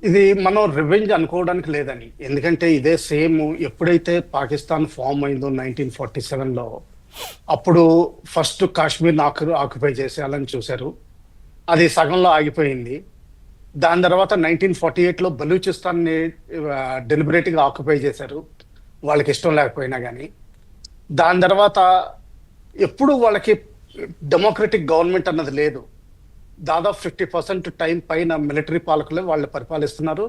ఇది మనం రివెంజ్ అనుకోవడానికి లేదని. ఎందుకంటే ఇదే సేమ్ ఎప్పుడైతే పాకిస్తాన్ ఫామ్ అయిందో 1947లో, అప్పుడు ఫస్ట్ కాశ్మీర్ ఆక్యుపై చేసేయాలని చూశారు. అది సగంలో ఆగిపోయింది. దాని తర్వాత 1948లో బలూచిస్తాన్ని డెలిబరేట్గా ఆక్యుపై చేశారు, వాళ్ళకి ఇష్టం లేకపోయినా కానీ. దాని తర్వాత ఎప్పుడు వాళ్ళకి డెమోక్రటిక్ గవర్నమెంట్ అన్నది లేదు. దాదాపు 50% టైం పైన మిలిటరీ పాలకులే వాళ్ళు పరిపాలిస్తున్నారు.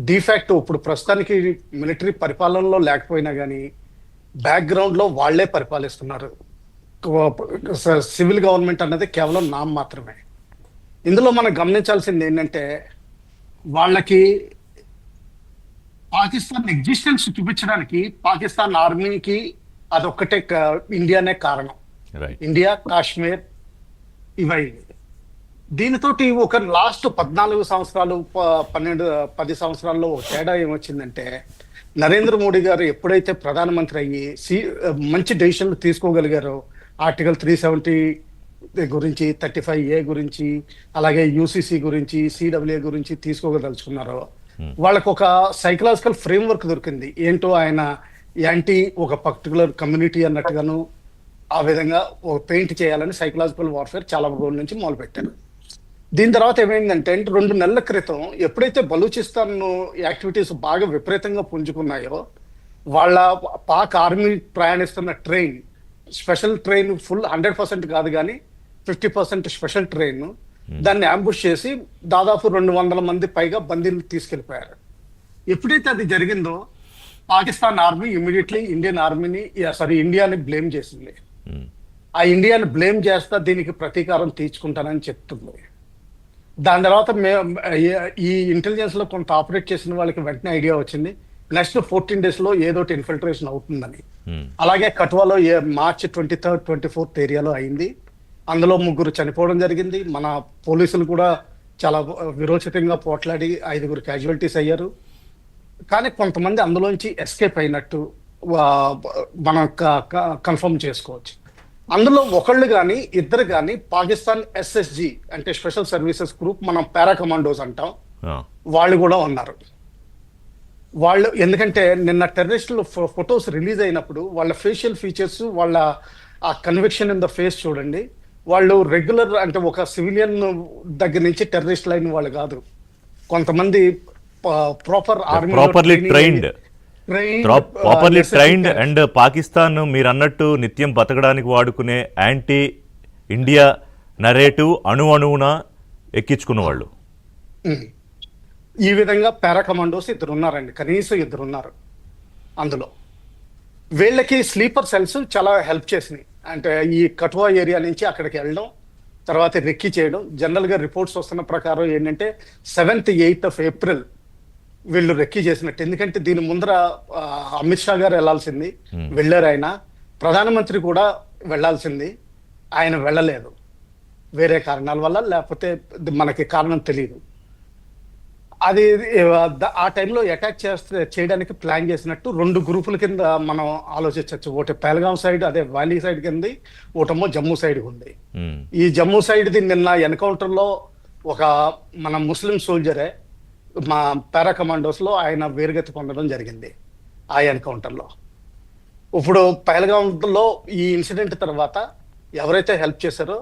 డిఫాక్ట్ ఇప్పుడు ప్రస్తుతానికి మిలిటరీ పరిపాలనలో లేకపోయినా కానీ బ్యాక్గ్రౌండ్లో వాళ్లే పరిపాలిస్తున్నారు. సివిల్ గవర్నమెంట్ అన్నది కేవలం నామ్ మాత్రమే. ఇందులో మనం గమనించాల్సింది ఏంటంటే, వాళ్ళకి పాకిస్తాన్ ఎగ్జిస్టెన్స్ చూపించడానికి పాకిస్తాన్ ఆర్మీకి అదొక్కటే ఇండియానే కారణం. ఇండియా, కాశ్మీర్ ఇవై. దీనితోటి ఒక లాస్ట్ 14 సంవత్సరాలు 10 సంవత్సరాల్లో తేడా ఏమొచ్చిందంటే, నరేంద్ర మోడీ గారు ఎప్పుడైతే ప్రధానమంత్రి అయ్యి మంచి డెసిషన్లు తీసుకోగలిగారో, ఆర్టికల్ 370 గురించి, 35A గురించి, అలాగే యూసీసీ గురించి, సిడబ్ల్యూఏ గురించి తీసుకోగదలుచుకున్నారో, వాళ్ళకు ఒక సైకలాజికల్ ఫ్రేమ్వర్క్ దొరికింది. ఏంటో ఆయన యాంటీ ఒక పర్టికులర్ కమ్యూనిటీ అన్నట్టుగాను ఆ విధంగా ఒక పెయింట్ చేయాలని సైకలాజికల్ వార్ఫేర్ చాలా రోజుల నుంచి మొదలుపెట్టారు. దీని తర్వాత ఏమైందంటే, 2 నెలల క్రితం ఎప్పుడైతే బలూచిస్తాన్ యాక్టివిటీస్ బాగా విపరీతంగా పుంజుకున్నాయో, వాళ్ళ పాక్ ఆర్మీ ప్రయాణిస్తున్న ట్రైన్, స్పెషల్ ట్రైన్, ఫుల్ 100% కాదు కానీ 50% స్పెషల్ ట్రైన్, దాన్ని అంబుష్ చేసి దాదాపు 200 మంది పైగా బందీలు తీసుకెళ్లిపోయారు. ఎప్పుడైతే అది జరిగిందో, పాకిస్తాన్ ఆర్మీ ఇమీడియట్లీ ఇండియాని బ్లేమ్ చేసింది. ఆ ఇండియాని బ్లేమ్ చేస్తా దీనికి ప్రతీకారం తీర్చుకుంటానని చెప్తుంది. దాని తర్వాత ఈ ఇంటెలిజెన్స్ లో కొంత ఆపరేట్ చేసిన వాళ్ళకి వెంటనే ఐడియా వచ్చింది, నెక్స్ట్ 14 days లో ఏదోటి ఇన్ఫిల్ట్రేషన్ అవుతుందని. అలాగే కట్వాలో మార్చి 23rd, 24th ఏరియాలో అయింది. అందులో 3 చనిపోవడం జరిగింది. మన పోలీసులు కూడా చాలా విరోచితంగా పోట్లాడి 5 క్యాజువాలిటీస్ అయ్యారు. కానీ కొంతమంది అందులోంచి ఎస్కేప్ అయినట్టు మనం కన్ఫర్మ్ చేసుకోవచ్చు. అందులో ఒకళ్ళు కానీ ఇద్దరు కానీ పాకిస్తాన్ ఎస్ఎస్జి అంటే స్పెషల్ సర్వీసెస్ గ్రూప్, మనం పారా కమాండోస్ అంటాం, వాళ్ళు కూడా ఉన్నారు. వాళ్ళు ఎందుకంటే నిన్న టెర్రరిస్టుల ఫొటోస్ రిలీజ్ అయినప్పుడు వాళ్ళ ఫేషియల్ ఫీచర్స్, వాళ్ళ ఆ కన్విక్షన్ ఇన్ ద ఫేస్ చూడండి. వాళ్ళు రెగ్యులర్ అంటే ఒక సివిలియన్ దగ్గర నుంచి టెర్రరిస్ట్ అయిన వాళ్ళు కాదు. కొంతమంది ప్రాపర్లీ ట్రైన్డ్ అండ్ పాకిస్తాన్ మీరు అన్నట్టు నిత్యం బతకడానికి వాడుకునే యాంటీ ఇండియా నరేటివ్ అణువున ఎక్కించుకున్న వాళ్ళు. ఈ విధంగా పారా కమాండోస్ 2 ఉన్నారండి, కనీసం 2 ఉన్నారు. అందులో వీళ్ళకి స్లీపర్ సెల్స్ చాలా హెల్ప్ చేసినాయి. అంటే ఈ కఠువా ఏరియా నుంచి అక్కడికి వెళ్ళడం, తర్వాత రెక్కి చేయడం. జనరల్గా రిపోర్ట్స్ వస్తున్న ప్రకారం ఏంటంటే 7th, 8th ఏప్రిల్ వీళ్ళు రెక్కి చేసినట్టు. ఎందుకంటే దీని ముందర అమిత్ షా గారు వెళ్లాల్సింది, వెళ్ళారు. ఆయన ప్రధానమంత్రి కూడా వెళ్లాల్సింది, ఆయన వెళ్ళలేదు వేరే కారణాల వల్ల, లేకపోతే మనకి కారణం తెలియదు. అది ఆ టైంలో అటాక్ చేయడానికి ప్లాన్ చేసినట్టు 2 గ్రూపుల కింద మనం ఆలోచించవచ్చు. ఒకటి పెహల్గాం సైడ్, అదే వ్యాలీ సైడ్ కింద, ఒకటేమో జమ్మూ సైడ్ ఉంది. ఈ జమ్మూ సైడ్ది నిన్న ఎన్కౌంటర్లో ఒక మన ముస్లిం సోల్జరే మా పారా కమాండోస్లో ఆయన వీరగతి పొందడం జరిగింది ఆ ఎన్కౌంటర్లో. ఇప్పుడు పెహల్గాంలో ఈ ఇన్సిడెంట్ తర్వాత ఎవరైతే హెల్ప్ చేశారో